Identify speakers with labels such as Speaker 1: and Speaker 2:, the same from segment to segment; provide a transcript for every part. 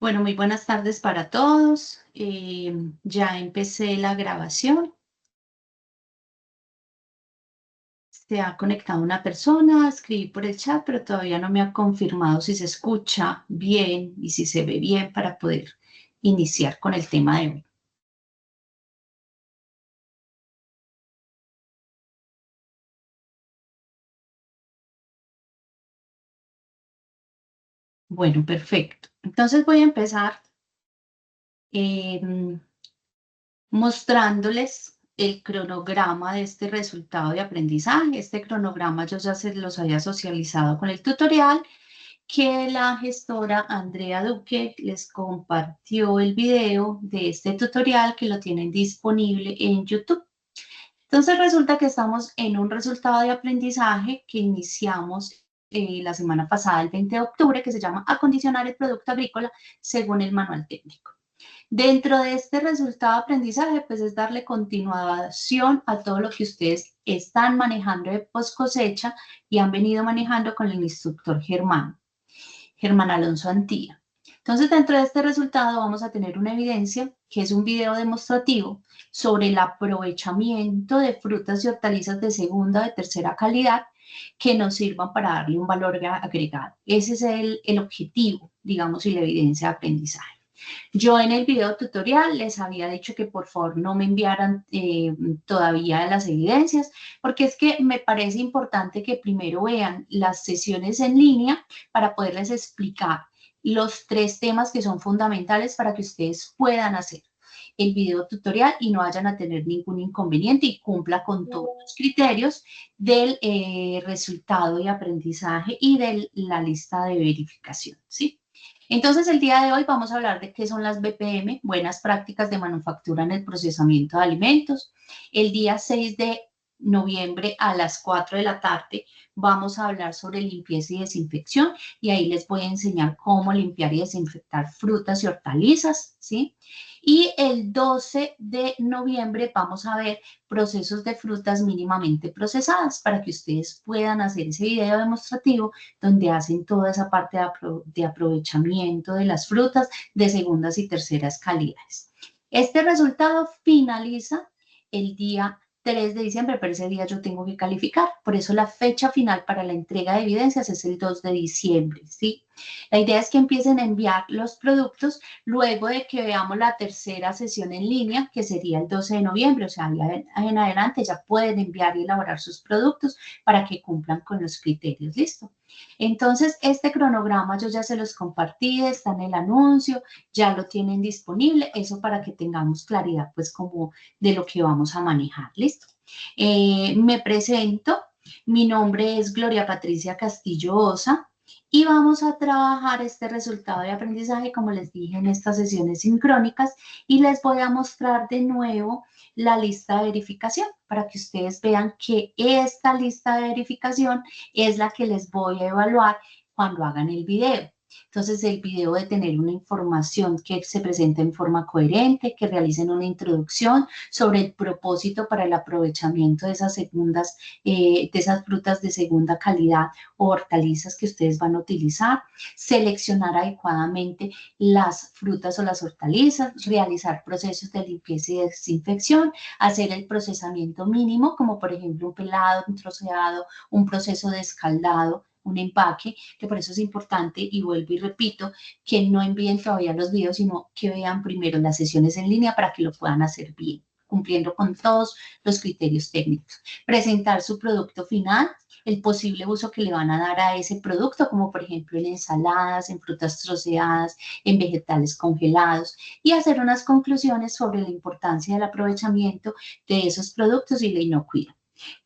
Speaker 1: Bueno, muy buenas tardes para todos. Ya empecé la grabación. Se ha conectado una persona, escribí por el chat, pero todavía no me ha confirmado si se escucha bien y si se ve bien para poder iniciar con el tema de hoy. Bueno, perfecto. Entonces voy a empezar eh, mostrándoles el cronograma de este resultado de aprendizaje. Este cronograma yo ya se los había socializado con el tutorial que la gestora Andrea Duque les compartió el video de este tutorial que lo tienen disponible en YouTube. Entonces resulta que estamos en un resultado de aprendizaje que iniciamos la semana pasada, el 20 de octubre, que se llama Acondicionar el producto agrícola según el manual técnico. Dentro de este resultado de aprendizaje, pues es darle continuación a todo lo que ustedes están manejando de post cosecha y han venido manejando con el instructor Germán Alonso Antía. Entonces, dentro de este resultado vamos a tener una evidencia, que es un video demostrativo sobre el aprovechamiento de frutas y hortalizas de segunda o de tercera calidad que nos sirvan para darle un valor agregado. Ese es el objetivo, digamos, y la evidencia de aprendizaje. Yo en el video tutorial les había dicho que por favor no me enviaran todavía las evidencias, porque es que me parece importante que primero vean las sesiones en línea para poderles explicar los 3 temas que son fundamentales para que ustedes puedan hacer el video tutorial y no vayan a tener ningún inconveniente y cumpla con todos los criterios del resultado de aprendizaje y de la lista de verificación, ¿sí? Entonces, el día de hoy vamos a hablar de qué son las BPM, buenas prácticas de manufactura en el procesamiento de alimentos. El día 6 de noviembre a las 4 de la tarde vamos a hablar sobre limpieza y desinfección y ahí les voy a enseñar cómo limpiar y desinfectar frutas y hortalizas, ¿sí? Y el 12 de noviembre vamos a ver procesos de frutas mínimamente procesadas para que ustedes puedan hacer ese video demostrativo donde hacen toda esa parte de aprovechamiento de las frutas de segundas y terceras calidades. Este resultado finaliza el día 3 de diciembre, pero ese día yo tengo que calificar, por eso la fecha final para la entrega de evidencias es el 2 de diciembre, ¿sí? La idea es que empiecen a enviar los productos luego de que veamos la tercera sesión en línea, que sería el 12 de noviembre, o sea, en adelante ya pueden enviar y elaborar sus productos para que cumplan con los criterios, ¿listo? Entonces, este cronograma yo ya se los compartí, está en el anuncio, ya lo tienen disponible, eso para que tengamos claridad, pues, como de lo que vamos a manejar, ¿listo? Me presento, mi nombre es Gloria Patricia Castillo Osa, y vamos a trabajar este resultado de aprendizaje, como les dije, en estas sesiones sincrónicas y les voy a mostrar de nuevo la lista de verificación para que ustedes vean que esta lista de verificación es la que les voy a evaluar cuando hagan el video. Entonces, el video de tener una información que se presente en forma coherente, que realicen una introducción sobre el propósito para el aprovechamiento de esas segundas, de esas frutas de segunda calidad o hortalizas que ustedes van a utilizar, seleccionar adecuadamente las frutas o las hortalizas, realizar procesos de limpieza y desinfección, hacer el procesamiento mínimo, como por ejemplo un pelado, un troceado, un proceso de escaldado, un empaque, que por eso es importante, y vuelvo y repito, que no envíen todavía los videos, sino que vean primero las sesiones en línea para que lo puedan hacer bien, cumpliendo con todos los criterios técnicos. Presentar su producto final, el posible uso que le van a dar a ese producto, como por ejemplo en ensaladas, en frutas troceadas, en vegetales congelados, y hacer unas conclusiones sobre la importancia del aprovechamiento de esos productos y la inocuidad.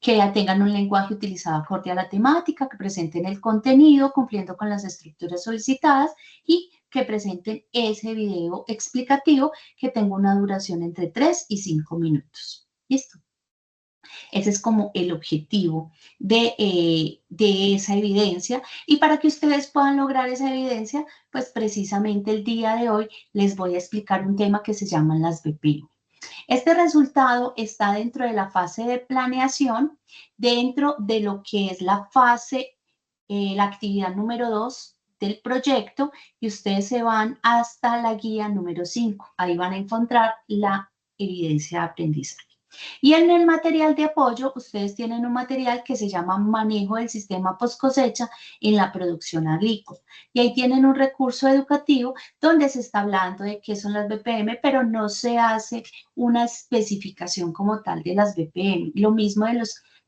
Speaker 1: Que tengan un lenguaje utilizado acorde a la temática, que presenten el contenido cumpliendo con las estructuras solicitadas y que presenten ese video explicativo que tenga una duración entre 3 y 5 minutos. ¿Listo? Ese es como el objetivo de esa evidencia. Y para que ustedes puedan lograr esa evidencia, pues precisamente el día de hoy les voy a explicar un tema que se llaman las BPM. Este resultado está dentro de la fase de planeación, dentro de lo que es la fase, la actividad número 2 del proyecto y ustedes se van hasta la guía número 5. Ahí van a encontrar la evidencia de aprendizaje. Y en el material de apoyo, ustedes tienen un material que se llama Manejo del Sistema Post Cosecha en la Producción Agrícola. Y ahí tienen un recurso educativo donde se está hablando de qué son las BPM, pero no se hace una especificación como tal de las BPM. Lo mismo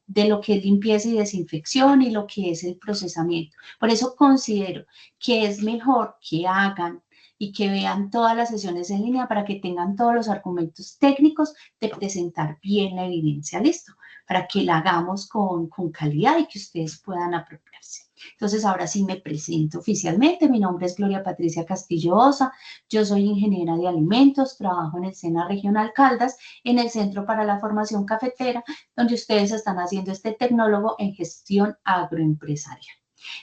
Speaker 1: de lo que es limpieza y desinfección y lo que es el procesamiento. Por eso considero que es mejor que hagan y que vean todas las sesiones en línea para que tengan todos los argumentos técnicos de presentar bien la evidencia, listo, para que la hagamos con calidad y que ustedes puedan apropiarse. Entonces, ahora sí me presento oficialmente. Mi nombre es Gloria Patricia Castillo Osa. Yo soy ingeniera de alimentos, trabajo en el SENA Regional Caldas, en el Centro para la Formación Cafetera, donde ustedes están haciendo este tecnólogo en gestión agroempresarial.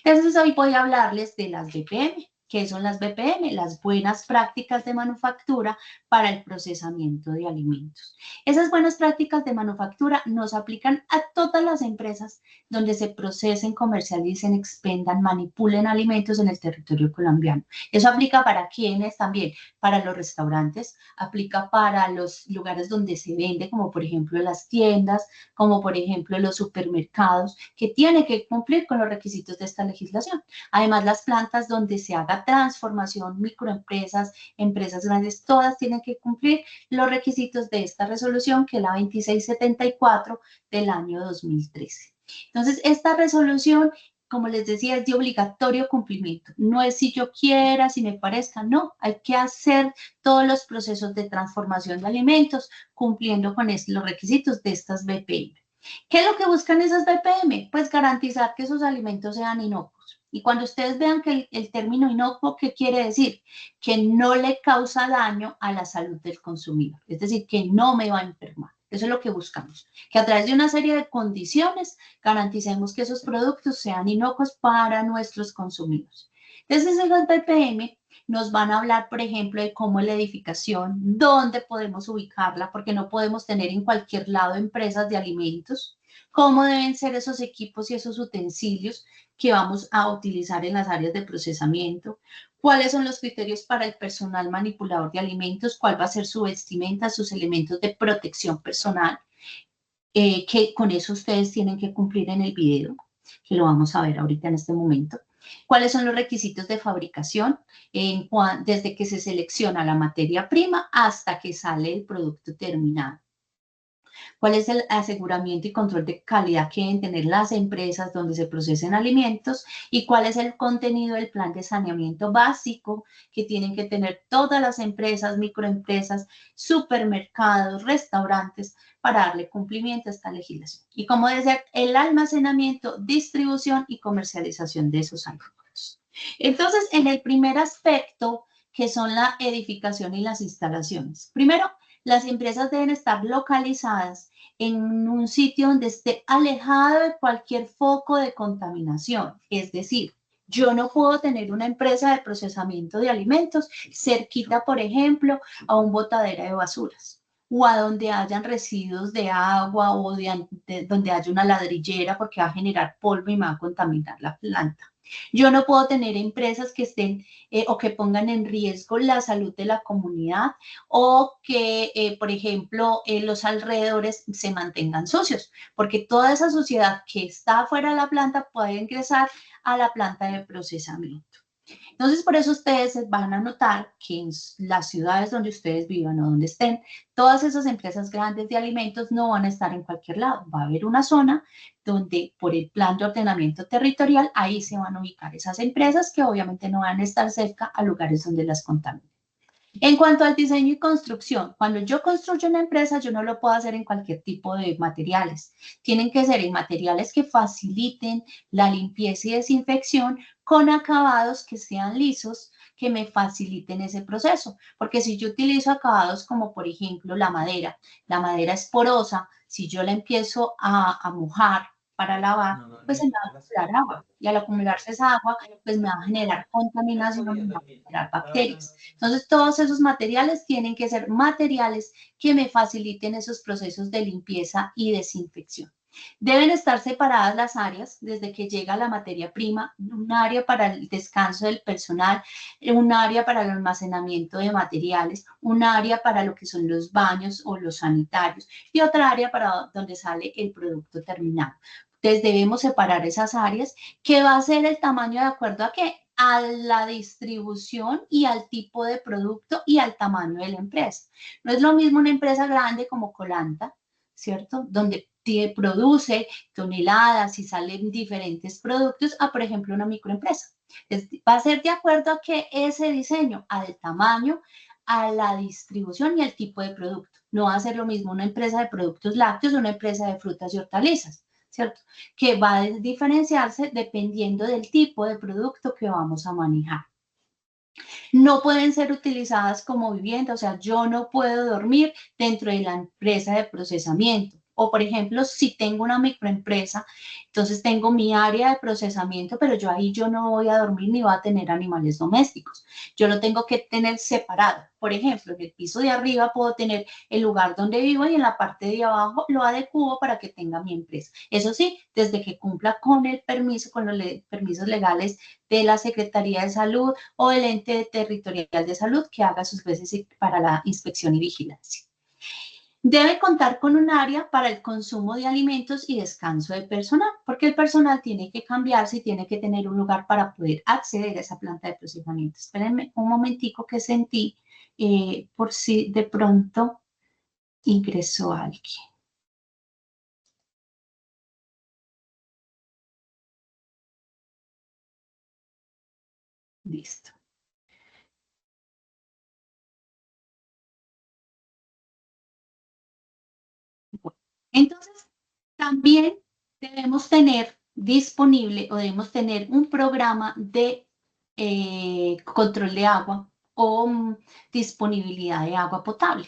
Speaker 1: Entonces, hoy voy a hablarles de las BPM. ¿Qué son las BPM? Las buenas prácticas de manufactura para el procesamiento de alimentos. Esas buenas prácticas de manufactura nos aplican a todas las empresas donde se procesen, comercialicen, expendan, manipulen alimentos en el territorio colombiano. Eso aplica para quienes también, para los restaurantes, aplica para los lugares donde se vende, como por ejemplo las tiendas, como por ejemplo los supermercados, que tienen que cumplir con los requisitos de esta legislación. Además, las plantas donde se haga transformación, microempresas, empresas grandes, todas tienen que cumplir los requisitos de esta resolución, que es la 2674 del año 2013. Entonces, esta resolución, como les decía, es de obligatorio cumplimiento. No es si yo quiera, si me parezca, no. Hay que hacer todos los procesos de transformación de alimentos cumpliendo con los requisitos de estas BPM. ¿Qué es lo que buscan esas BPM? Pues garantizar que esos alimentos sean inocuos. Y cuando ustedes vean que el término inocuo, ¿qué quiere decir? Que no le causa daño a la salud del consumidor. Es decir, que no me va a enfermar. Eso es lo que buscamos. Que a través de una serie de condiciones garanticemos que esos productos sean inocuos para nuestros consumidores. Entonces, esas BPM nos van a hablar, por ejemplo, de cómo es la edificación, dónde podemos ubicarla, porque no podemos tener en cualquier lado empresas de alimentos, cómo deben ser esos equipos y esos utensilios que vamos a utilizar en las áreas de procesamiento, cuáles son los criterios para el personal manipulador de alimentos, cuál va a ser su vestimenta, sus elementos de protección personal, que con eso ustedes tienen que cumplir en el video, que lo vamos a ver ahorita en este momento. ¿Cuáles son los requisitos de fabricación? Desde que se selecciona la materia prima hasta que sale el producto terminado. ¿Cuál es el aseguramiento y control de calidad que deben tener las empresas donde se procesen alimentos? ¿Y cuál es el contenido del plan de saneamiento básico que tienen que tener todas las empresas, microempresas, supermercados, restaurantes, para darle cumplimiento a esta legislación? Y cómo debe ser el almacenamiento, distribución y comercialización de esos alimentos. Entonces, en el primer aspecto, que son la edificación y las instalaciones. Primero, las empresas deben estar localizadas en un sitio donde esté alejado de cualquier foco de contaminación. Es decir, yo no puedo tener una empresa de procesamiento de alimentos cerquita, por ejemplo, a un botadero de basuras o a donde hayan residuos de agua o donde haya una ladrillera, porque va a generar polvo y me va a contaminar la planta. Yo no puedo tener empresas que estén o que pongan en riesgo la salud de la comunidad o que, por ejemplo, los alrededores se mantengan sucios, porque toda esa suciedad que está fuera de la planta puede ingresar a la planta de procesamiento. Entonces, por eso ustedes van a notar que en las ciudades donde ustedes vivan o donde estén, todas esas empresas grandes de alimentos no van a estar en cualquier lado. Va a haber una zona donde por el plan de ordenamiento territorial, ahí se van a ubicar esas empresas que obviamente no van a estar cerca a lugares donde las contaminen. En cuanto al diseño y construcción, cuando yo construyo una empresa, yo no lo puedo hacer en cualquier tipo de materiales. Tienen que ser en materiales que faciliten la limpieza y desinfección con acabados que sean lisos, que me faciliten ese proceso. Porque si yo utilizo acabados como por ejemplo la madera es porosa, si yo la empiezo a mojar para lavar, pues se me va a acumular agua. Y al acumularse esa agua, pues me va a generar contaminación, me va a generar bacterias. Entonces, todos esos materiales tienen que ser materiales que me faciliten esos procesos de limpieza y desinfección. Deben estar separadas las áreas desde que llega la materia prima, un área para el descanso del personal, un área para el almacenamiento de materiales, un área para lo que son los baños o los sanitarios y otra área para donde sale el producto terminado. Entonces debemos separar esas áreas, que va a ser el tamaño de acuerdo a qué, a la distribución y al tipo de producto y al tamaño de la empresa. No es lo mismo una empresa grande como Colanta, ¿cierto? Donde produce toneladas y salen diferentes productos a, por ejemplo, una microempresa. Va a ser de acuerdo a que ese diseño, al tamaño, a la distribución y al tipo de producto. No va a ser lo mismo una empresa de productos lácteos o una empresa de frutas y hortalizas, ¿cierto? Que va a diferenciarse dependiendo del tipo de producto que vamos a manejar. No pueden ser utilizadas como vivienda, o sea, yo no puedo dormir dentro de la empresa de procesamiento. O, por ejemplo, si tengo una microempresa, entonces tengo mi área de procesamiento, pero yo no voy a dormir ni voy a tener animales domésticos. Yo lo tengo que tener separado. Por ejemplo, en el piso de arriba puedo tener el lugar donde vivo y en la parte de abajo lo adecuo para que tenga mi empresa. Eso sí, desde que cumpla con el permiso, con los permisos legales de la Secretaría de Salud o el ente territorial de salud que haga sus veces para la inspección y vigilancia. Debe contar con un área para el consumo de alimentos y descanso de personal, porque el personal tiene que cambiarse y tiene que tener un lugar para poder acceder a esa planta de procesamiento. Espérenme un momentico que sentí por si de pronto ingresó alguien. Listo. Bueno, entonces, también debemos tener disponible o debemos tener un programa de control de agua o disponibilidad de agua potable.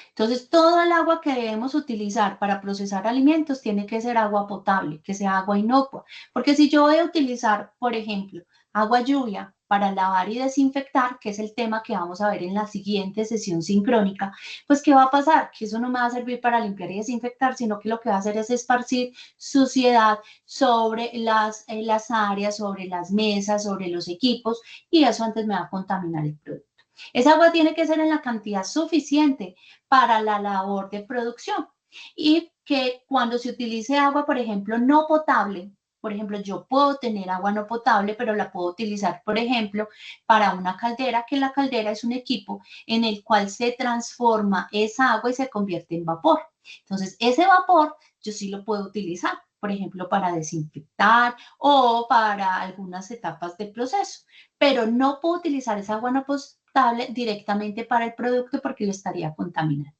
Speaker 1: Entonces, todo el agua que debemos utilizar para procesar alimentos tiene que ser agua potable, que sea agua inocua. Porque si yo voy a utilizar, por ejemplo, agua lluvia para lavar y desinfectar, que es el tema que vamos a ver en la siguiente sesión sincrónica, pues ¿qué va a pasar? Que eso no me va a servir para limpiar y desinfectar, sino que lo que va a hacer es esparcir suciedad sobre las áreas, sobre las mesas, sobre los equipos, y eso antes me va a contaminar el producto. Esa agua tiene que ser en la cantidad suficiente para la labor de producción y que cuando se utilice agua, por ejemplo, no potable, por ejemplo, yo puedo tener agua no potable, pero la puedo utilizar, por ejemplo, para una caldera, que la caldera es un equipo en el cual se transforma esa agua y se convierte en vapor. Entonces, ese vapor yo sí lo puedo utilizar, por ejemplo, para desinfectar o para algunas etapas del proceso, pero no puedo utilizar esa agua no potable directamente para el producto porque lo estaría contaminando.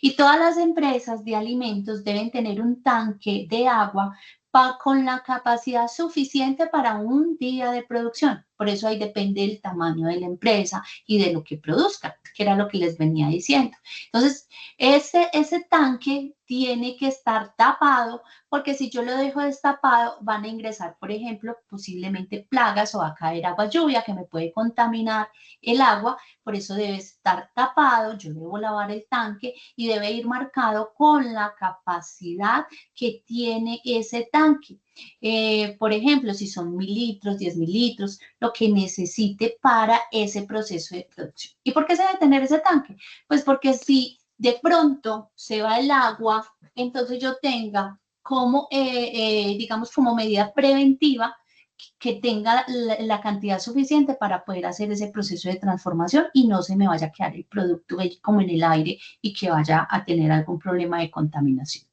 Speaker 1: Y todas las empresas de alimentos deben tener un tanque de agua con la capacidad suficiente para un día de producción. Por eso ahí depende del tamaño de la empresa y de lo que produzcan, que era lo que les venía diciendo. Entonces, ese tanque tiene que estar tapado, porque si yo lo dejo destapado, van a ingresar, por ejemplo, posiblemente plagas o va a caer agua lluvia que me puede contaminar el agua. Por eso debe estar tapado, yo debo lavar el tanque y debe ir marcado con la capacidad que tiene ese tanque. Por ejemplo, si son 1.000 litros, 10.000 litros, lo que necesite para ese proceso de producción. ¿Y por qué se debe tener ese tanque? Pues porque si de pronto se va el agua, entonces yo tenga como, digamos, como medida preventiva, que tenga la cantidad suficiente para poder hacer ese proceso de transformación y no se me vaya a quedar el producto como en el aire y que vaya a tener algún problema de contaminación.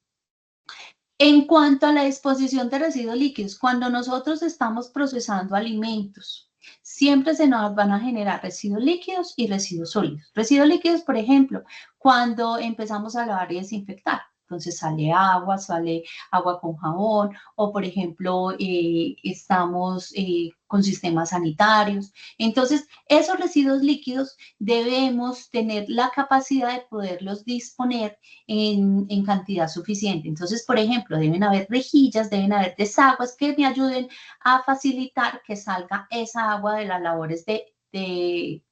Speaker 1: En cuanto a la disposición de residuos líquidos, cuando nosotros estamos procesando alimentos, siempre se nos van a generar residuos líquidos y residuos sólidos. Residuos líquidos, por ejemplo, cuando empezamos a lavar y desinfectar. Entonces sale agua con jabón o, por ejemplo, estamos con sistemas sanitarios. Entonces, esos residuos líquidos debemos tener la capacidad de poderlos disponer en cantidad suficiente. Entonces, por ejemplo, deben haber rejillas, deben haber desaguas que me ayuden a facilitar que salga esa agua de las labores de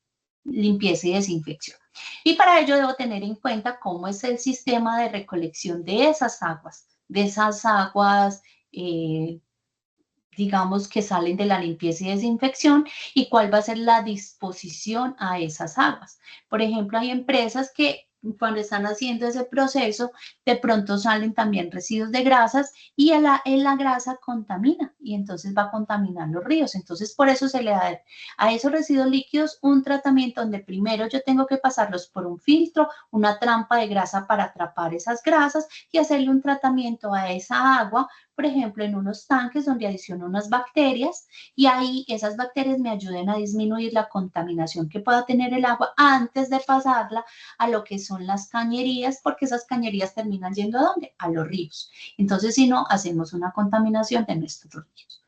Speaker 1: limpieza y desinfección. Y para ello debo tener en cuenta cómo es el sistema de recolección de esas aguas de esas aguas, digamos, que salen de la limpieza y desinfección, y cuál va a ser la disposición a esas aguas. Por ejemplo, hay empresas que cuando están haciendo ese proceso, de pronto salen también residuos de grasas y la grasa contamina y entonces va a contaminar los ríos. Entonces, por eso se le da a esos residuos líquidos un tratamiento donde primero yo tengo que pasarlos por un filtro, una trampa de grasa para atrapar esas grasas y hacerle un tratamiento a esa agua, por ejemplo, en unos tanques donde adiciono unas bacterias y ahí esas bacterias me ayuden a disminuir la contaminación que pueda tener el agua antes de pasarla a lo que son las cañerías, porque esas cañerías terminan yendo ¿a dónde? A los ríos. Entonces, si no, hacemos una contaminación de nuestros ríos.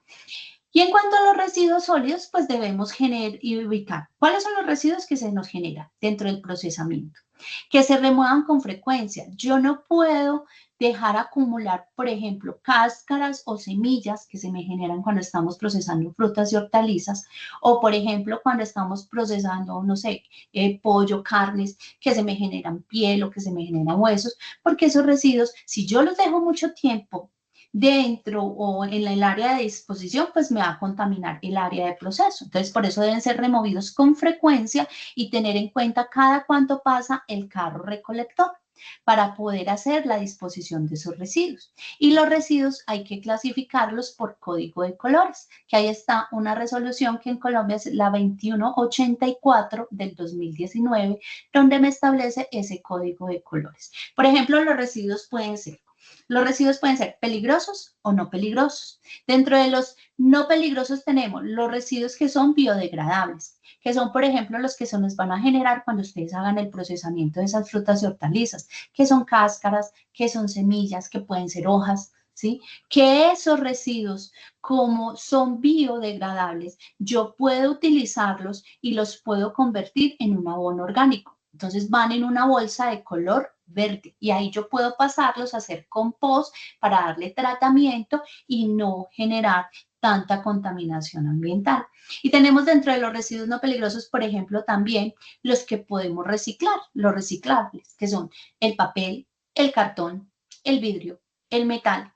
Speaker 1: Y en cuanto a los residuos sólidos, pues debemos generar y ubicar cuáles son los residuos que se nos generan dentro del procesamiento, que se remuevan con frecuencia. Yo no puedo dejar acumular, por ejemplo, cáscaras o semillas que se me generan cuando estamos procesando frutas y hortalizas, o por ejemplo, cuando estamos procesando, no sé, pollo, carnes, que se me generan piel o que se me generan huesos, porque esos residuos, si yo los dejo mucho tiempo dentro o en el área de disposición, pues me va a contaminar el área de proceso. Entonces, por eso deben ser removidos con frecuencia y tener en cuenta cada cuánto pasa el carro recolector para poder hacer la disposición de esos residuos. Y los residuos hay que clasificarlos por código de colores, que ahí está una resolución que en Colombia es la 2184 del 2019, donde me establece ese código de colores. Por ejemplo, los residuos pueden ser peligrosos o no peligrosos. Dentro de los no peligrosos tenemos los residuos que son biodegradables, que son, por ejemplo, los que se nos van a generar cuando ustedes hagan el procesamiento de esas frutas y hortalizas, que son cáscaras, que son semillas, que pueden ser hojas, ¿sí? Que esos residuos, como son biodegradables, yo puedo utilizarlos y los puedo convertir en un abono orgánico. Entonces van en una bolsa de color verde y ahí yo puedo pasarlos a hacer compost para darle tratamiento y no generar tanta contaminación ambiental. Y tenemos dentro de los residuos no peligrosos, por ejemplo, también los que podemos reciclar, los reciclables, que son el papel, el cartón, el vidrio, el metal,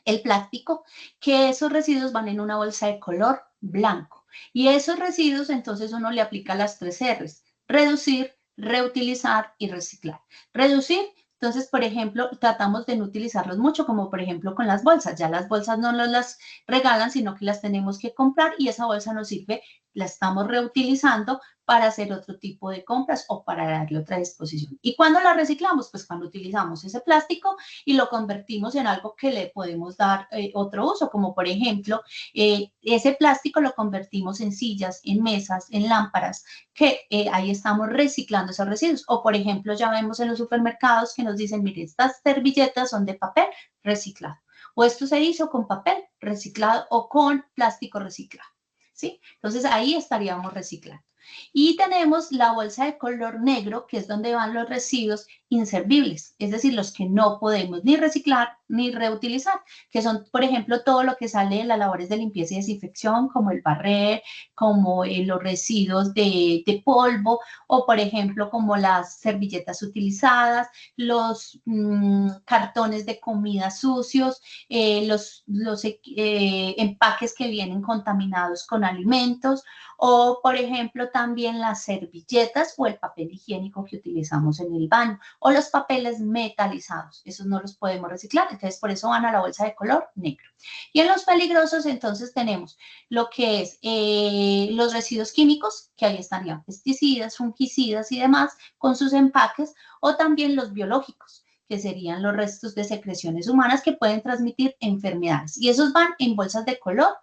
Speaker 1: el plástico, que esos residuos van en una bolsa de color blanco. Y esos residuos, entonces uno le aplica las 3 R's: reducir, reutilizar y reciclar. Reducir, entonces, por ejemplo, tratamos de no utilizarlos mucho, como por ejemplo con las bolsas. Ya las bolsas no nos las regalan, sino que las tenemos que comprar y esa bolsa nos sirve, la estamos reutilizando para hacer otro tipo de compras o para darle otra disposición. ¿Y cuándo la reciclamos? Pues cuando utilizamos ese plástico y lo convertimos en algo que le podemos dar otro uso, como por ejemplo, ese plástico lo convertimos en sillas, en mesas, en lámparas, que ahí estamos reciclando esos residuos. O por ejemplo, ya vemos en los supermercados que nos dicen, mire, estas servilletas son de papel reciclado, o esto se hizo con papel reciclado o con plástico reciclado, ¿sí? Entonces ahí estaríamos reciclando. Y tenemos la bolsa de color negro, que es donde van los residuos inservibles, es decir, los que no podemos ni reciclar ni reutilizar, que son, por ejemplo, todo lo que sale de las labores de limpieza y desinfección, como el barrer, como los residuos de polvo, o por ejemplo, como las servilletas utilizadas, los cartones de comida sucios, los empaques que vienen contaminados con alimentos, o por ejemplo también las servilletas o el papel higiénico que utilizamos en el baño, o los papeles metalizados, esos no los podemos reciclar, entonces por eso van a la bolsa de color negro. Y en los peligrosos entonces tenemos lo que es los residuos químicos, que ahí estarían pesticidas, fungicidas y demás con sus empaques, o también los biológicos, que serían los restos de secreciones humanas que pueden transmitir enfermedades, y esos van en bolsas de color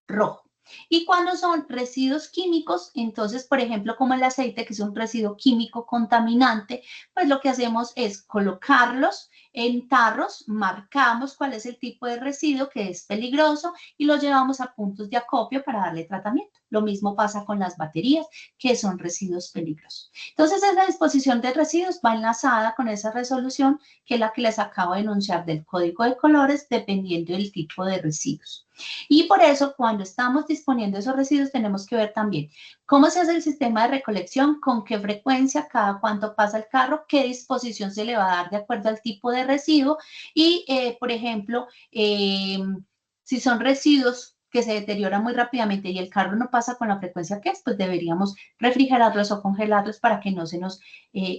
Speaker 1: rojo. Y cuando son residuos químicos, entonces, por ejemplo, como el aceite, que es un residuo químico contaminante, pues lo que hacemos es colocarlos en tarros, marcamos cuál es el tipo de residuo que es peligroso y lo llevamos a puntos de acopio para darle tratamiento. Lo mismo pasa con las baterías, que son residuos peligrosos. Entonces, esa disposición de residuos va enlazada con esa resolución, que es la que les acabo de enunciar del código de colores, dependiendo del tipo de residuos. Y por eso, cuando estamos disponiendo esos residuos, tenemos que ver también cómo se hace el sistema de recolección, con qué frecuencia, cada cuánto pasa el carro, qué disposición se le va a dar de acuerdo al tipo de residuo y, por ejemplo, si son residuos que se deterioran muy rápidamente y el carro no pasa con la frecuencia que es, pues deberíamos refrigerarlos o congelarlos para que no se nos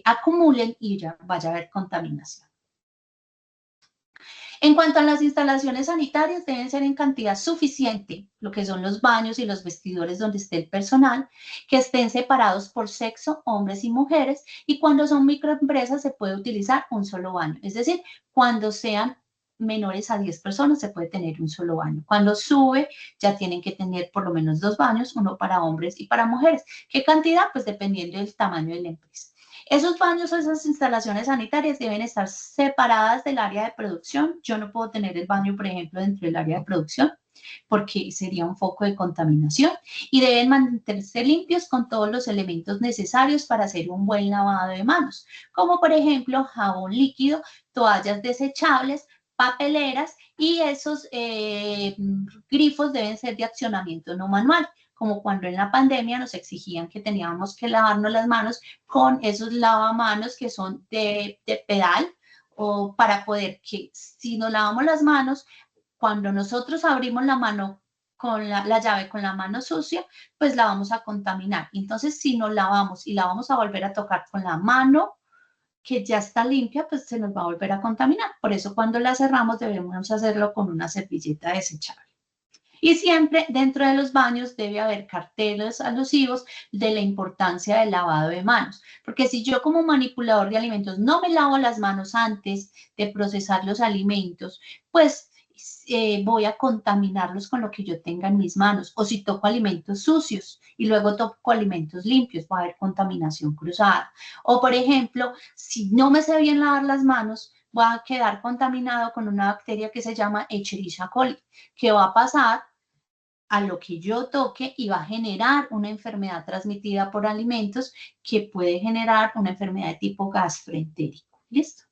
Speaker 1: acumulen y ya vaya a haber contaminación. En cuanto a las instalaciones sanitarias, deben ser en cantidad suficiente, lo que son los baños y los vestidores donde esté el personal, que estén separados por sexo, hombres y mujeres, y cuando son microempresas se puede utilizar un solo baño, es decir, cuando sean menores a 10 personas se puede tener un solo baño. Cuando sube ya tienen que tener por lo menos 2 baños, uno para hombres y para mujeres. ¿Qué cantidad? Pues dependiendo del tamaño de la empresa. Esos baños o esas instalaciones sanitarias deben estar separadas del área de producción. Yo no puedo tener el baño, por ejemplo, dentro del área de producción porque sería un foco de contaminación y deben mantenerse limpios con todos los elementos necesarios para hacer un buen lavado de manos, como por ejemplo jabón líquido, toallas desechables, papeleras y esos grifos deben ser de accionamiento no manual, como cuando en la pandemia nos exigían que teníamos que lavarnos las manos con esos lavamanos que son de pedal o para poder que si nos lavamos las manos, cuando nosotros abrimos la mano con la llave con la mano sucia, pues la vamos a contaminar. Entonces, si nos lavamos y la vamos a volver a tocar con la mano que ya está limpia, pues se nos va a volver a contaminar. Por eso cuando la cerramos debemos hacerlo con una servilleta desechable. Y siempre dentro de los baños debe haber carteles alusivos de la importancia del lavado de manos. Porque si yo como manipulador de alimentos no me lavo las manos antes de procesar los alimentos, pues voy a contaminarlos con lo que yo tenga en mis manos. O si toco alimentos sucios y luego toco alimentos limpios, va a haber contaminación cruzada. O por ejemplo, si no me sé bien lavar las manos, va a quedar contaminado con una bacteria que se llama Escherichia coli, que va a pasar a lo que yo toque y va a generar una enfermedad transmitida por alimentos que puede generar una enfermedad de tipo gastroentérico. ¿Listo?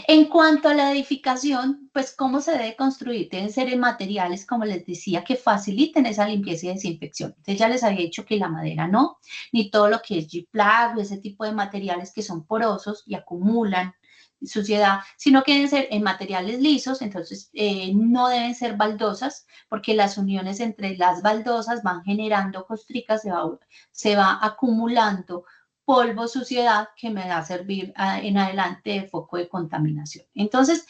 Speaker 1: En cuanto a la edificación, pues cómo se debe construir, deben ser en materiales, como les decía, que faciliten esa limpieza y desinfección. Entonces ya les había dicho que la madera no, ni todo lo que es G-Plag o ese tipo de materiales que son porosos y acumulan suciedad, sino que deben ser en materiales lisos, entonces no deben ser baldosas, porque las uniones entre las baldosas van generando costricas, se va acumulando polvo, suciedad que me va a servir en adelante de foco de contaminación. Entonces,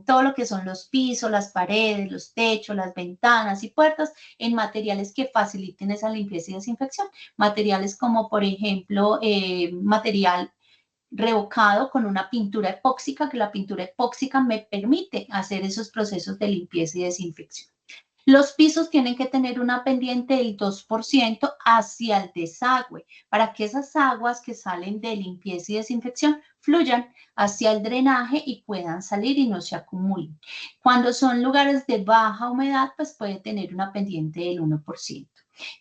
Speaker 1: todo lo que son los pisos, las paredes, los techos, las ventanas y puertas, en materiales que faciliten esa limpieza y desinfección. Materiales como, por ejemplo, material revocado con una pintura epóxica, que la pintura epóxica me permite hacer esos procesos de limpieza y desinfección. Los pisos tienen que tener una pendiente del 2% hacia el desagüe para que esas aguas que salen de limpieza y desinfección fluyan hacia el drenaje y puedan salir y no se acumulen. Cuando son lugares de baja humedad, pues puede tener una pendiente del 1%.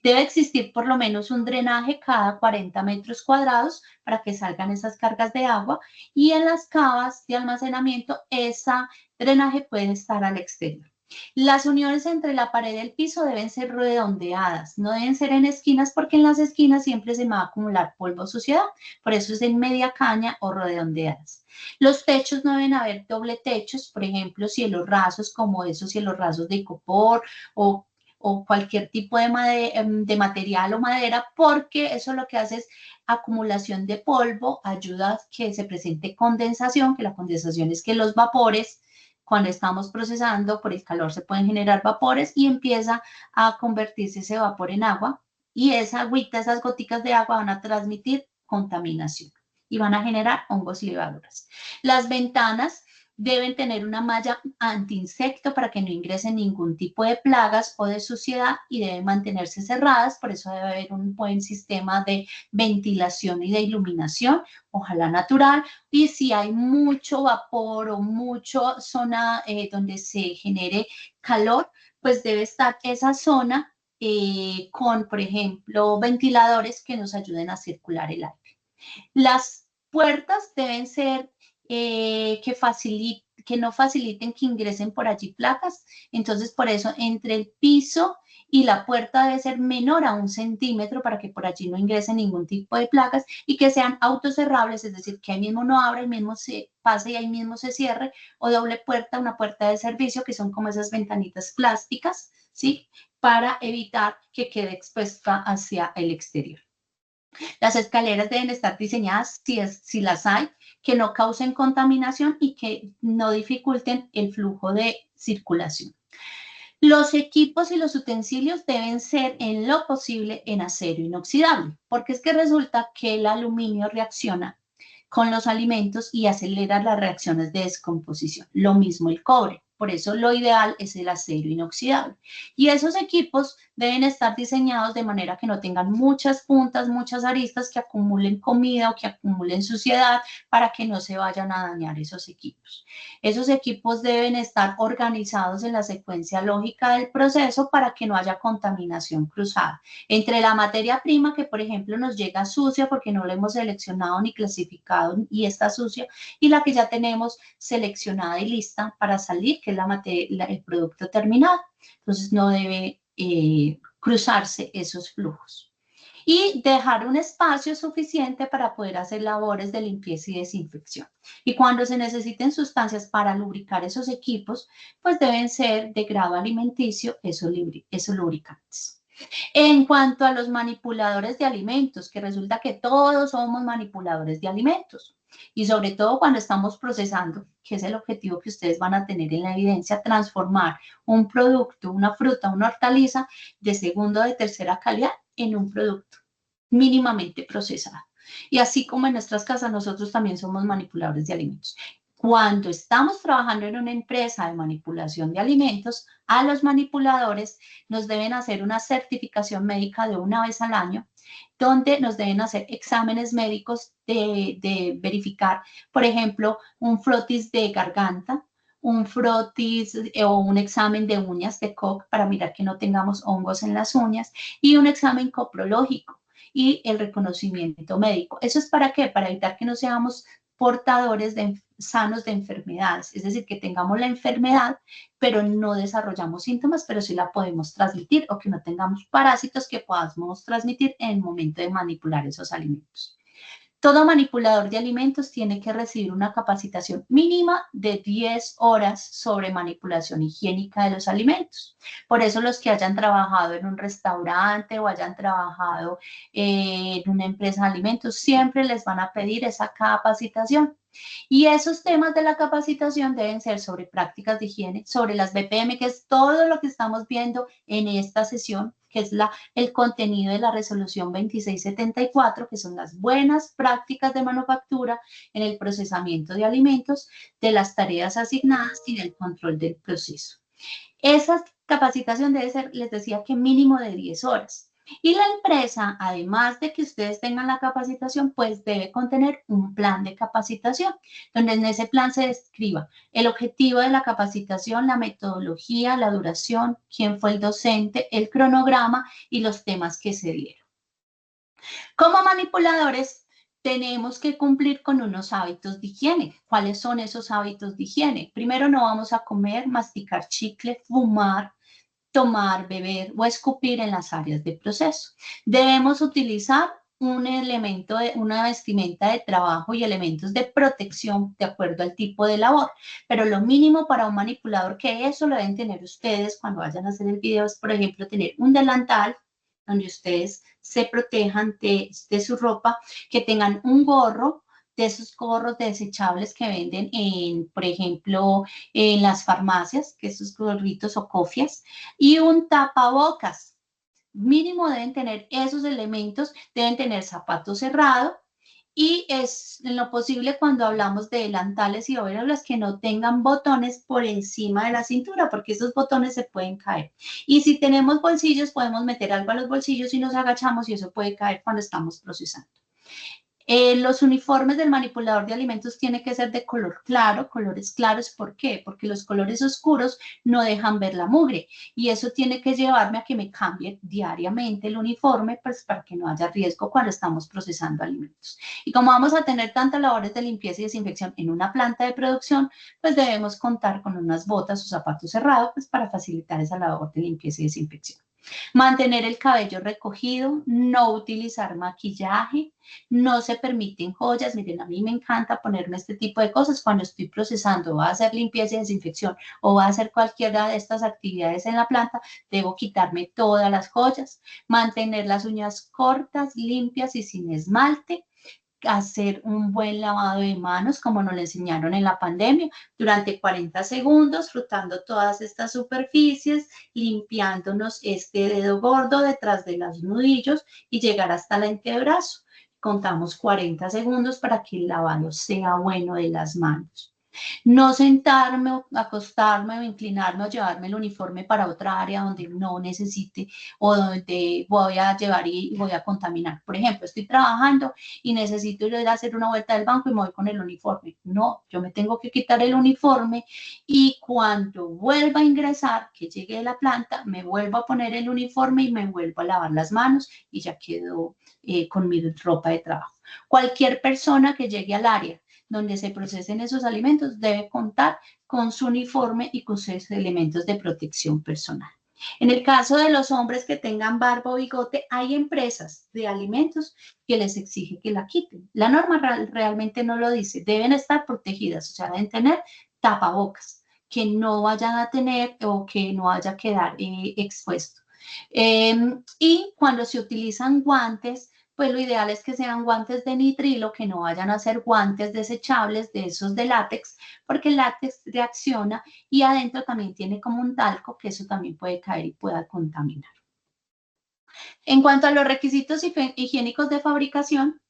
Speaker 1: Debe existir por lo menos un drenaje cada 40 metros cuadrados para que salgan esas cargas de agua y en las cavas de almacenamiento, ese drenaje puede estar al exterior. Las uniones entre la pared y el piso deben ser redondeadas, no deben ser en esquinas porque en las esquinas siempre se me va a acumular polvo o suciedad, por eso es en media caña o redondeadas. Los techos no deben haber doble techos, por ejemplo, cielos rasos como esos cielos rasos de icopor o cualquier tipo de material o madera, porque eso lo que hace es acumulación de polvo, ayuda a que se presente condensación, que la condensación es que los vapores cuando estamos procesando, por el calor se pueden generar vapores y empieza a convertirse ese vapor en agua y esa agüita, esas goticas de agua van a transmitir contaminación y van a generar hongos y levaduras. Las ventanas deben tener una malla anti-insecto para que no ingresen ningún tipo de plagas o de suciedad y deben mantenerse cerradas, por eso debe haber un buen sistema de ventilación y de iluminación, ojalá natural, y si hay mucho vapor o mucha zona donde se genere calor, pues debe estar esa zona con, por ejemplo, ventiladores que nos ayuden a circular el aire. Las puertas deben ser que que no faciliten que ingresen por allí placas. Entonces, por eso, entre el piso y la puerta debe ser menor a 1 centímetro para que por allí no ingrese ningún tipo de placas y que sean autocerrables, es decir, que ahí mismo no abra, ahí mismo se pase y ahí mismo se cierre, o doble puerta, una puerta de servicio, que son como esas ventanitas plásticas, ¿sí? Para evitar que quede expuesta hacia el exterior. Las escaleras deben estar diseñadas, si las hay, que no causen contaminación y que no dificulten el flujo de circulación. Los equipos y los utensilios deben ser en lo posible en acero inoxidable, porque es que resulta que el aluminio reacciona con los alimentos y acelera las reacciones de descomposición. Lo mismo el cobre. Por eso lo ideal es el acero inoxidable. Y esos equipos deben estar diseñados de manera que no tengan muchas puntas, muchas aristas que acumulen comida o que acumulen suciedad para que no se vayan a dañar esos equipos. Esos equipos deben estar organizados en la secuencia lógica del proceso para que no haya contaminación cruzada entre la materia prima que, por ejemplo, nos llega sucia porque no la hemos seleccionado ni clasificado y está sucia, y la que ya tenemos seleccionada y lista para salir, que es el producto terminado. Entonces, no debe cruzarse esos flujos. Y dejar un espacio suficiente para poder hacer labores de limpieza y desinfección. Y cuando se necesiten sustancias para lubricar esos equipos, pues deben ser de grado alimenticio esos lubricantes. En cuanto a los manipuladores de alimentos, que resulta que todos somos manipuladores de alimentos. Y sobre todo cuando estamos procesando, que es el objetivo que ustedes van a tener en la evidencia, transformar un producto, una fruta, una hortaliza de segunda o de tercera calidad en un producto mínimamente procesado. Y así como en nuestras casas, nosotros también somos manipuladores de alimentos. Cuando estamos trabajando en una empresa de manipulación de alimentos, a los manipuladores nos deben hacer una certificación médica de 1 vez al año, donde nos deben hacer exámenes médicos de verificar, por ejemplo, un frotis de garganta, un frotis o un examen de uñas de Koch para mirar que no tengamos hongos en las uñas y un examen coprológico y el reconocimiento médico. ¿Eso es para qué? Para evitar que no seamos portadores sanos de enfermedades, es decir, que tengamos la enfermedad, pero no desarrollamos síntomas, pero sí la podemos transmitir, o que no tengamos parásitos que podamos transmitir en el momento de manipular esos alimentos. Todo manipulador de alimentos tiene que recibir una capacitación mínima de 10 horas sobre manipulación higiénica de los alimentos. Por eso los que hayan trabajado en un restaurante o hayan trabajado en una empresa de alimentos, siempre les van a pedir esa capacitación. Y esos temas de la capacitación deben ser sobre prácticas de higiene, sobre las BPM, que es todo lo que estamos viendo en esta sesión, que es el contenido de la resolución 2674, que son las buenas prácticas de manufactura en el procesamiento de alimentos, de las tareas asignadas y del control del proceso. Esa capacitación debe ser, les decía, que mínimo de 10 horas. Y la empresa, además de que ustedes tengan la capacitación, pues debe contener un plan de capacitación, donde en ese plan se describa el objetivo de la capacitación, la metodología, la duración, quién fue el docente, el cronograma y los temas que se dieron. Como manipuladores, tenemos que cumplir con unos hábitos de higiene. ¿Cuáles son esos hábitos de higiene? Primero, no vamos a comer, masticar chicle, fumar, tomar, beber o escupir en las áreas de proceso. Debemos utilizar un elemento una vestimenta de trabajo y elementos de protección de acuerdo al tipo de labor, pero lo mínimo para un manipulador, que eso lo deben tener ustedes cuando vayan a hacer el video, es, por ejemplo, tener un delantal donde ustedes se protejan de su ropa, que tengan un gorro, de esos gorros desechables que venden por ejemplo, en las farmacias, que esos gorritos o cofias, y un tapabocas. Mínimo deben tener esos elementos, deben tener zapato cerrado, y es en lo posible cuando hablamos de delantales y overolas que no tengan botones por encima de la cintura, porque esos botones se pueden caer. Y si tenemos bolsillos, podemos meter algo a los bolsillos y nos agachamos y eso puede caer cuando estamos procesando. Los uniformes del manipulador de alimentos tienen que ser de color claro, colores claros. ¿Por qué? Porque los colores oscuros no dejan ver la mugre y eso tiene que llevarme a que me cambie diariamente el uniforme, pues para que no haya riesgo cuando estamos procesando alimentos. Y como vamos a tener tantas labores de limpieza y desinfección en una planta de producción, pues debemos contar con unas botas o zapatos cerrados, pues para facilitar esa labor de limpieza y desinfección. Mantener el cabello recogido, no utilizar maquillaje, no se permiten joyas. Miren, a mí me encanta ponerme este tipo de cosas cuando estoy procesando, va a hacer limpieza y desinfección o va a hacer cualquiera de estas actividades en la planta, debo quitarme todas las joyas, mantener las uñas cortas, limpias y sin esmalte, hacer un buen lavado de manos, como nos lo enseñaron en la pandemia, durante 40 segundos, frotando todas estas superficies, limpiándonos este dedo gordo detrás de los nudillos y llegar hasta el antebrazo. Contamos 40 segundos para que el lavado sea bueno de las manos. No sentarme o acostarme o inclinarme o llevarme el uniforme para otra área donde no necesite o donde voy a llevar y voy a contaminar. Por ejemplo, estoy trabajando y necesito ir a hacer una vuelta del banco y me voy con el uniforme. No, yo me tengo que quitar el uniforme y cuando vuelva a ingresar, que llegue de la planta, me vuelvo a poner el uniforme y me vuelvo a lavar las manos y ya quedo con mi ropa de trabajo. Cualquier persona que llegue al área donde se procesen esos alimentos debe contar con su uniforme y con sus elementos de protección personal. En el caso de los hombres que tengan barba o bigote, hay empresas de alimentos que les exige que la quiten. La norma realmente no lo dice, deben estar protegidas, o sea, deben tener tapabocas, que no vayan a tener o que no vaya a quedar expuesto. Y cuando se utilizan guantes, pues lo ideal es que sean guantes de nitrilo, que no vayan a ser guantes desechables de esos de látex, porque el látex reacciona y adentro también tiene como un talco, que eso también puede caer y pueda contaminar. En cuanto a los requisitos higiénicos de fabricación,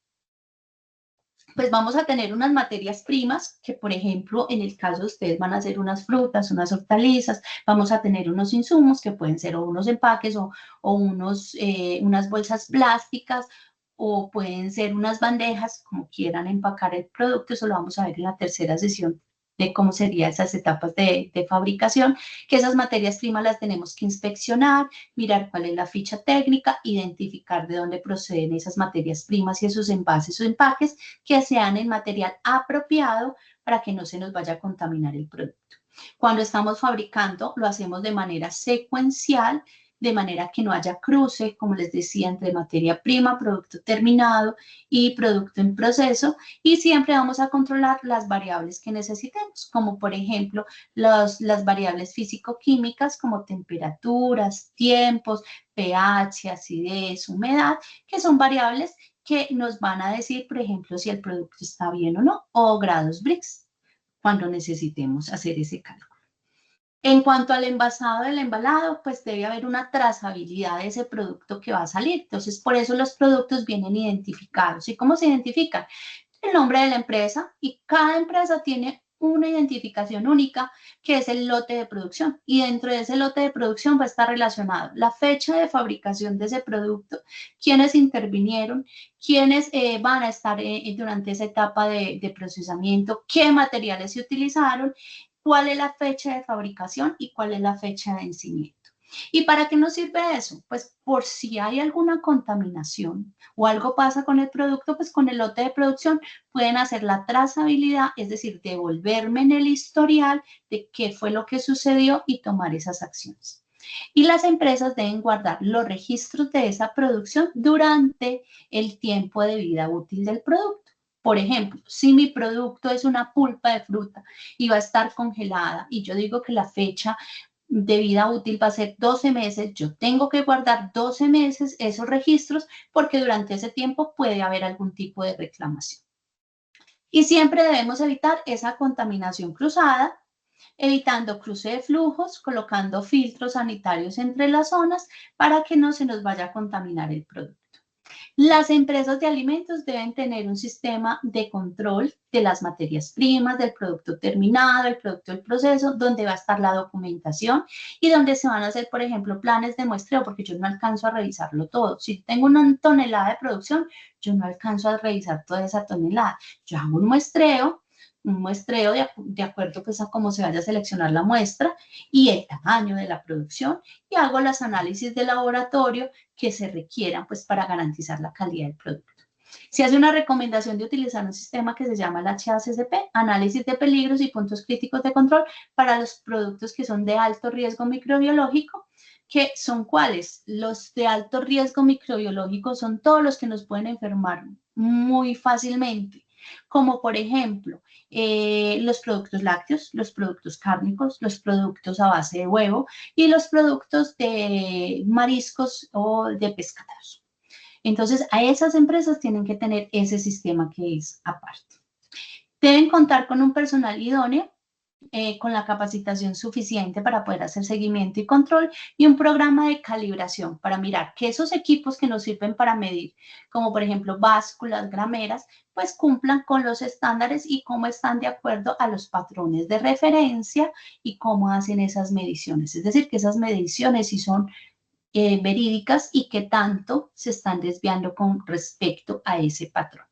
Speaker 1: pues vamos a tener unas materias primas que, por ejemplo, en el caso de ustedes van a hacer unas frutas, unas hortalizas, vamos a tener unos insumos que pueden ser o unos empaques o unas bolsas plásticas o pueden ser unas bandejas, como quieran empacar el producto. Eso lo vamos a ver en la tercera sesión de cómo serían esas etapas de fabricación, que esas materias primas las tenemos que inspeccionar, mirar cuál es la ficha técnica, identificar de dónde proceden esas materias primas y esos envases o empaques, que sean el material apropiado para que no se nos vaya a contaminar el producto. Cuando estamos fabricando, lo hacemos de manera secuencial, de manera que no haya cruce, como les decía, entre materia prima, producto terminado y producto en proceso, y siempre vamos a controlar las variables que necesitemos, como por ejemplo las variables físico-químicas como temperaturas, tiempos, pH, acidez, humedad, que son variables que nos van a decir, por ejemplo, si el producto está bien o no, o grados Brix, cuando necesitemos hacer ese cálculo. En cuanto al envasado del embalado, pues debe haber una trazabilidad de ese producto que va a salir. Entonces, por eso los productos vienen identificados. ¿Y cómo se identifican? El nombre de la empresa, y cada empresa tiene una identificación única, que es el lote de producción. Y dentro de ese lote de producción va a estar relacionado la fecha de fabricación de ese producto, quiénes intervinieron, quiénes van a estar durante esa etapa de procesamiento, qué materiales se utilizaron, cuál es la fecha de fabricación y cuál es la fecha de vencimiento. ¿Y para qué nos sirve eso? Pues por si hay alguna contaminación o algo pasa con el producto, pues con el lote de producción pueden hacer la trazabilidad, es decir, devolverme en el historial de qué fue lo que sucedió y tomar esas acciones. Y las empresas deben guardar los registros de esa producción durante el tiempo de vida útil del producto. Por ejemplo, si mi producto es una pulpa de fruta y va a estar congelada y yo digo que la fecha de vida útil va a ser 12 meses, yo tengo que guardar 12 meses esos registros porque durante ese tiempo puede haber algún tipo de reclamación. Y siempre debemos evitar esa contaminación cruzada, evitando cruce de flujos, colocando filtros sanitarios entre las zonas para que no se nos vaya a contaminar el producto. Las empresas de alimentos deben tener un sistema de control de las materias primas, del producto terminado, el producto del proceso, donde va a estar la documentación y donde se van a hacer, por ejemplo, planes de muestreo, porque yo no alcanzo a revisarlo todo. Si tengo una tonelada de producción, yo no alcanzo a revisar toda esa tonelada. Yo hago un muestreo de acuerdo pues, a cómo se vaya a seleccionar la muestra y el tamaño de la producción y hago los análisis de laboratorio que se requieran pues, para garantizar la calidad del producto. Se hace una recomendación de utilizar un sistema que se llama el HACCP, Análisis de Peligros y Puntos Críticos de Control para los productos que son de alto riesgo microbiológico, que son cuáles. Los de alto riesgo microbiológico son todos los que nos pueden enfermar muy fácilmente, como por ejemplo los productos lácteos, los productos cárnicos, los productos a base de huevo y los productos de mariscos o de pescados. Entonces, a esas empresas tienen que tener ese sistema que es aparte. Deben contar con un personal idóneo, con la capacitación suficiente para poder hacer seguimiento y control y un programa de calibración para mirar que esos equipos que nos sirven para medir, como por ejemplo básculas, grameras, pues cumplan con los estándares y cómo están de acuerdo a los patrones de referencia y cómo hacen esas mediciones. Es decir, que esas mediciones sí son verídicas y que tanto se están desviando con respecto a ese patrón.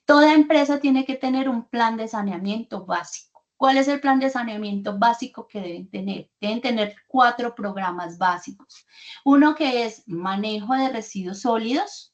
Speaker 1: Toda empresa tiene que tener un plan de saneamiento básico. ¿Cuál es el plan de saneamiento básico que deben tener? Deben tener 4 programas básicos. Uno que es manejo de residuos sólidos,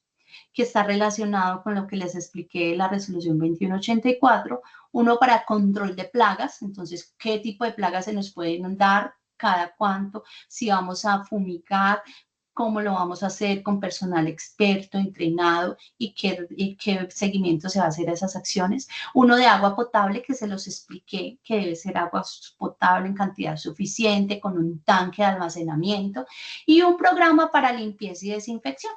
Speaker 1: que está relacionado con lo que les expliqué en la resolución 2184. Uno para control de plagas, entonces, ¿qué tipo de plagas se nos pueden dar? Cada cuánto, si vamos a fumigar, cómo lo vamos a hacer con personal experto, entrenado y qué seguimiento se va a hacer a esas acciones. Uno de agua potable que se los expliqué, que debe ser agua potable en cantidad suficiente, con un tanque de almacenamiento y un programa para limpieza y desinfección.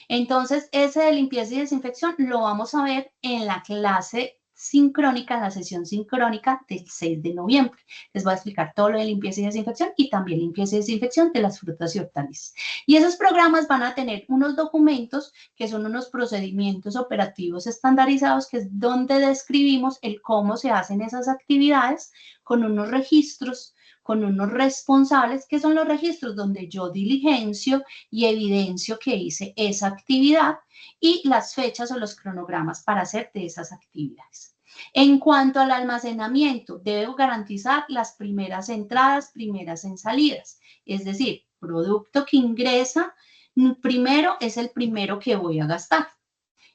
Speaker 1: Entonces, ese de limpieza y desinfección lo vamos a ver en la clase sincrónica, en la sesión sincrónica del 6 de noviembre. Les voy a explicar todo lo de limpieza y desinfección y también limpieza y desinfección de las frutas y hortalizas. Y esos programas van a tener unos documentos que son unos procedimientos operativos estandarizados, que es donde describimos el cómo se hacen esas actividades con unos registros, con unos responsables, que son los registros donde yo diligencio y evidencio que hice esa actividad y las fechas o los cronogramas para hacer de esas actividades. En cuanto al almacenamiento, debo garantizar las primeras entradas, primeras en salidas, es decir, producto que ingresa primero es el primero que voy a gastar.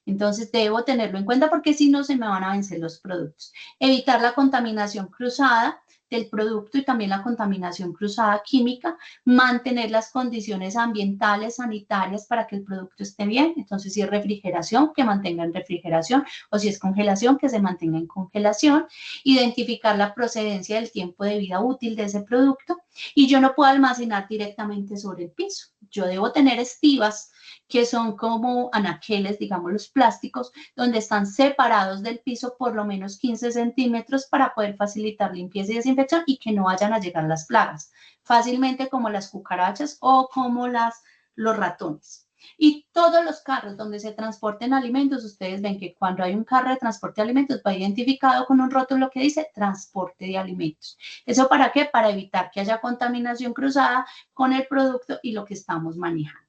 Speaker 1: Entonces, debo tenerlo en cuenta porque si no, se me van a vencer los productos. Evitar la contaminación cruzada del producto y también la contaminación cruzada química, mantener las condiciones ambientales, sanitarias para que el producto esté bien. Entonces, si es refrigeración, que mantenga en refrigeración, o si es congelación, que se mantenga en congelación. Identificar la procedencia del tiempo de vida útil de ese producto. Y yo no puedo almacenar directamente sobre el piso. Yo debo tener estivas que son como anaqueles, digamos los plásticos, donde están separados del piso por lo menos 15 centímetros para poder facilitar limpieza y desinfección y que no vayan a llegar las plagas, fácilmente como las cucarachas o como los ratones. Y todos los carros donde se transporten alimentos, ustedes ven que cuando hay un carro de transporte de alimentos va identificado con un rótulo que dice transporte de alimentos. ¿Eso para qué? Para evitar que haya contaminación cruzada con el producto y lo que estamos manejando.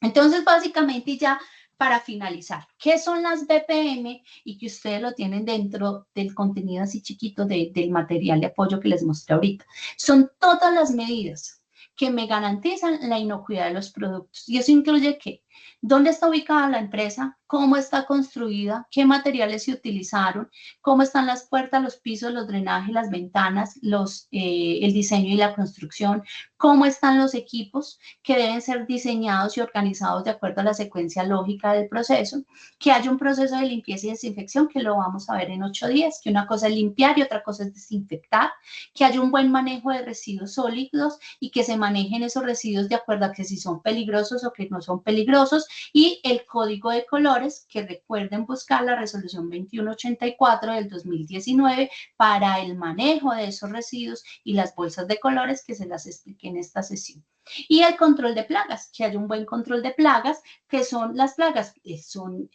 Speaker 1: Entonces, básicamente ya para finalizar, ¿qué son las BPM? Y que ustedes lo tienen dentro del contenido así chiquito del material de apoyo que les mostré ahorita. Son todas las medidas que me garantizan la inocuidad de los productos. Y eso incluye ¿qué? ¿Dónde está ubicada la empresa? ¿Cómo está construida? ¿Qué materiales se utilizaron? ¿Cómo están las puertas, los pisos, los drenajes, las ventanas, el diseño y la construcción? ¿Cómo están los equipos que deben ser diseñados y organizados de acuerdo a la secuencia lógica del proceso? Que haya un proceso de limpieza y desinfección, que lo vamos a ver en 8 días, que una cosa es limpiar y otra cosa es desinfectar, que haya un buen manejo de residuos sólidos y que se manejen esos residuos de acuerdo a que si son peligrosos o que no son peligrosos, y el código de colores, que recuerden buscar la resolución 2184 del 2019 para el manejo de esos residuos y las bolsas de colores que se las expliqué en esta sesión. Y el control de plagas, que haya un buen control de plagas, que son las plagas, son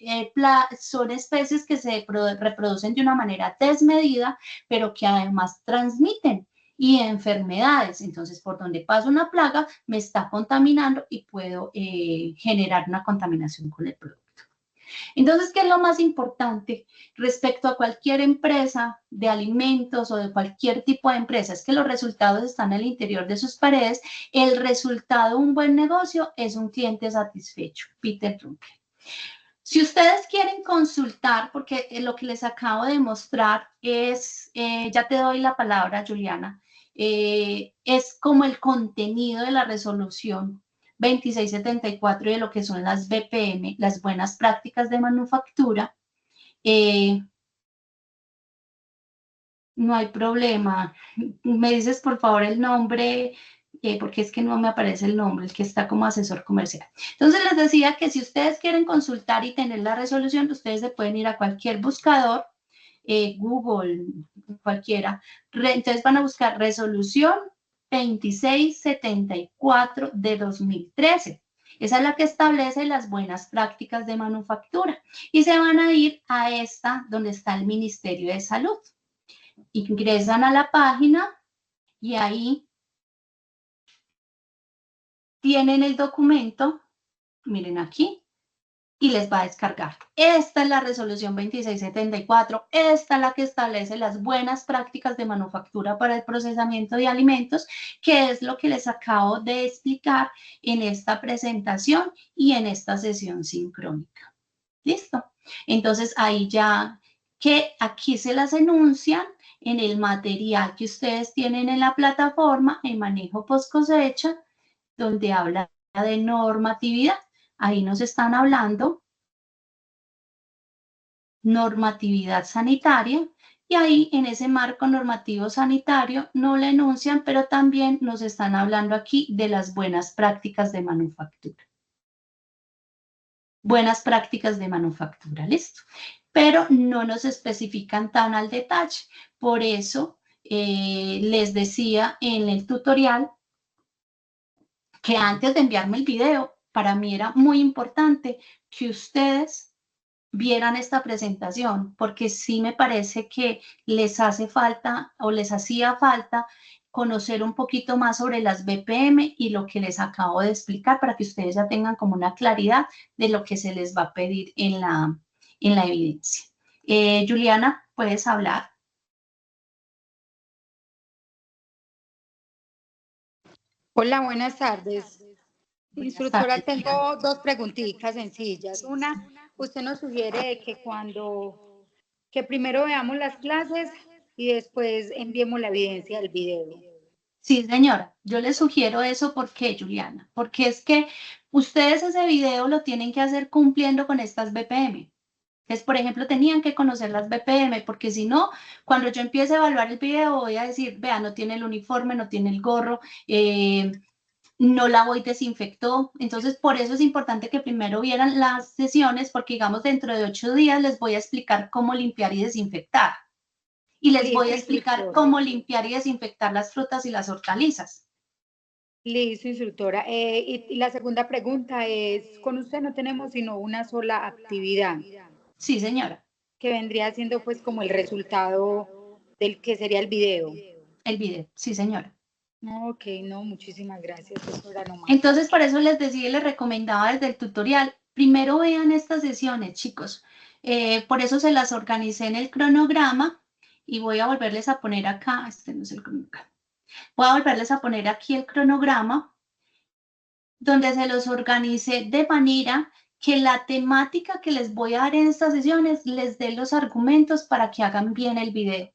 Speaker 1: especies que se reproducen de una manera desmedida, pero que además transmiten y enfermedades. Entonces, por donde pasa una plaga, me está contaminando y puedo generar una contaminación con el producto. Entonces, ¿qué es lo más importante respecto a cualquier empresa de alimentos o de cualquier tipo de empresa? Es que los resultados están en el interior de sus paredes. El resultado de un buen negocio es un cliente satisfecho. Peter Drucker. Si ustedes quieren consultar, porque lo que les acabo de mostrar es, ya te doy la palabra, Juliana, es como el contenido de la resolución 2674 y de lo que son las BPM, las buenas prácticas de manufactura. No hay problema. Me dices, por favor, el nombre, porque es que no me aparece el nombre, el que está como asesor comercial. Entonces, les decía que si ustedes quieren consultar y tener la resolución, ustedes se pueden ir a cualquier buscador, Google, cualquiera. Entonces, van a buscar resolución 2674 de 2013. Esa es la que establece las buenas prácticas de manufactura. Y se van a ir a esta, donde está el Ministerio de Salud. Ingresan a la página y ahí tienen el documento, miren aquí, y les va a descargar. Esta es la resolución 2674, esta es la que establece las buenas prácticas de manufactura para el procesamiento de alimentos, que es lo que les acabo de explicar en esta presentación y en esta sesión sincrónica. ¿Listo? Entonces ahí ya que aquí se las enuncian en el material que ustedes tienen en la plataforma, en manejo post cosecha, donde habla de normatividad. Ahí nos están hablando normatividad sanitaria y ahí en ese marco normativo sanitario no le enuncian, pero también nos están hablando aquí de las buenas prácticas de manufactura. Buenas prácticas de manufactura, listo. Pero no nos especifican tan al detalle. Por eso les decía en el tutorial que antes de enviarme el video, para mí era muy importante que ustedes vieran esta presentación, porque sí me parece que les hace falta o les hacía falta conocer un poquito más sobre las BPM y lo que les acabo de explicar para que ustedes ya tengan como una claridad de lo que se les va a pedir en la evidencia. Juliana, ¿puedes hablar?
Speaker 2: Hola, buenas tardes.
Speaker 1: Buenas
Speaker 2: Instructora,
Speaker 1: tardes, Juliana.
Speaker 2: tengo dos preguntitas sencillas. Una, usted nos sugiere que primero veamos las clases y después enviemos la evidencia del video.
Speaker 1: Sí, señora, yo les sugiero eso. ¿Por qué, Juliana? Porque es que ustedes ese video lo tienen que hacer cumpliendo con estas BPM. Entonces, por ejemplo, tenían que conocer las BPM, porque si no, cuando yo empiece a evaluar el video, voy a decir, vea, no tiene el uniforme, no tiene el gorro, no la voy desinfectó. Entonces, por eso es importante que primero vieran las sesiones, porque digamos, dentro de 8 días les voy a explicar cómo limpiar y desinfectar. Y les voy a explicar cómo limpiar y desinfectar las frutas y las hortalizas.
Speaker 2: Listo, instructora. Y la segunda pregunta es, con usted no tenemos sino una sola actividad.
Speaker 1: Sí, señora.
Speaker 2: Que vendría siendo pues como el resultado del que sería el video.
Speaker 1: El video, sí, señora.
Speaker 2: Ok, no, muchísimas gracias. Eso era nomás.
Speaker 1: Entonces, por eso les decía y les recomendaba desde el tutorial, primero vean estas sesiones, chicos. Por eso se las organicé en el cronograma y voy a volverles a poner acá, este no es el cronograma, voy a volverles a poner aquí el cronograma donde se los organicé de manera que la temática que les voy a dar en estas sesiones les dé los argumentos para que hagan bien el video.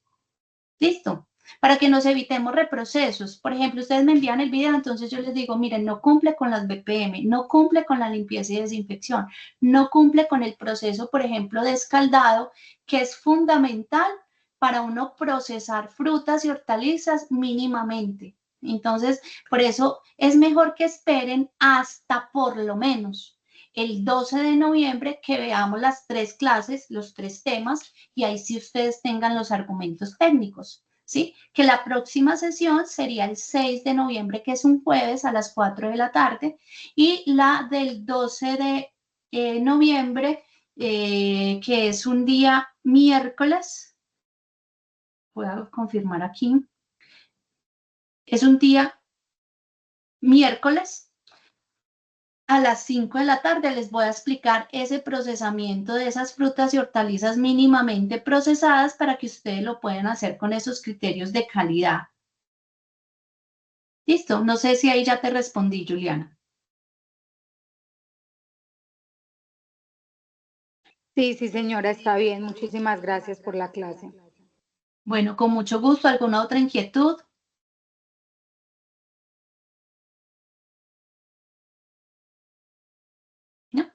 Speaker 1: ¿Listo? Para que nos evitemos reprocesos. Por ejemplo, ustedes me envían el video, entonces yo les digo, miren, no cumple con las BPM, no cumple con la limpieza y desinfección, no cumple con el proceso, por ejemplo, de escaldado, que es fundamental para uno procesar frutas y hortalizas mínimamente. Entonces, por eso es mejor que esperen hasta por lo menos el 12 de noviembre que veamos las 3 clases, los 3 temas, y ahí sí ustedes tengan los argumentos técnicos. ¿sí? Que la próxima sesión sería el 6 de noviembre, que es un jueves a las 4 de la tarde, y la del 12 de noviembre, que es un día miércoles. Voy a confirmar aquí. Es un día miércoles a las 5 de la tarde. Les voy a explicar ese procesamiento de esas frutas y hortalizas mínimamente procesadas para que ustedes lo puedan hacer con esos criterios de calidad. Listo, no sé si ahí ya te respondí, Juliana.
Speaker 2: Sí, sí, señora, está bien. Muchísimas gracias por la clase.
Speaker 1: Bueno, con mucho gusto. ¿Alguna otra inquietud? ¿No?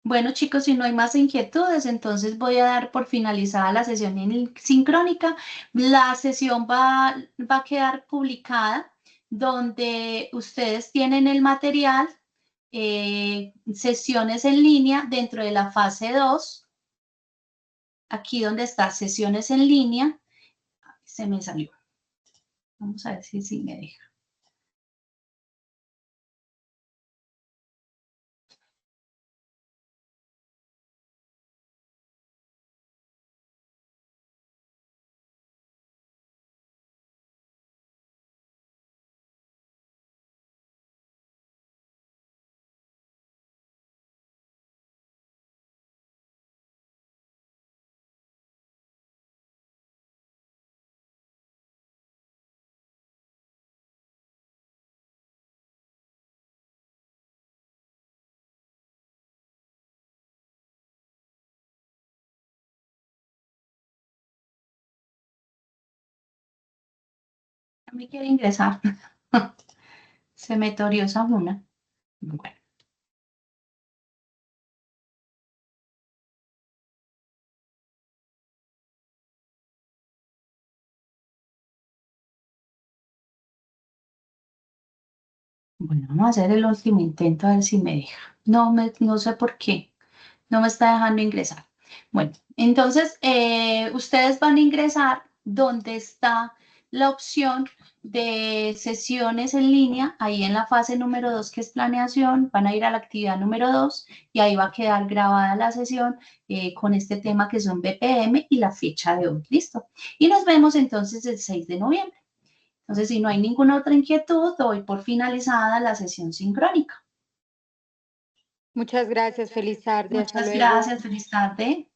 Speaker 1: Bueno, chicos, si no hay más inquietudes, entonces voy a dar por finalizada la sesión sincrónica. La sesión va a quedar publicada donde ustedes tienen el material, sesiones en línea dentro de la fase 2. Aquí donde está sesiones en línea, se me salió. Vamos a ver si me deja. A mí quiere ingresar. Se me torió esa una. Bueno. Bueno, vamos a hacer el último intento a ver si me deja. No sé por qué. No me está dejando ingresar. Bueno, entonces ustedes van a ingresar donde está la opción de sesiones en línea, ahí en la fase número 2 que es planeación, van a ir a la actividad número 2 y ahí va a quedar grabada la sesión con este tema que son BPM y la fecha de hoy, ¿listo? Y nos vemos entonces el 6 de noviembre. Entonces, si no hay ninguna otra inquietud, doy por finalizada la sesión sincrónica.
Speaker 2: Muchas gracias. Feliz tarde. Hasta
Speaker 1: Muchas
Speaker 2: luego.
Speaker 1: gracias, feliz tarde.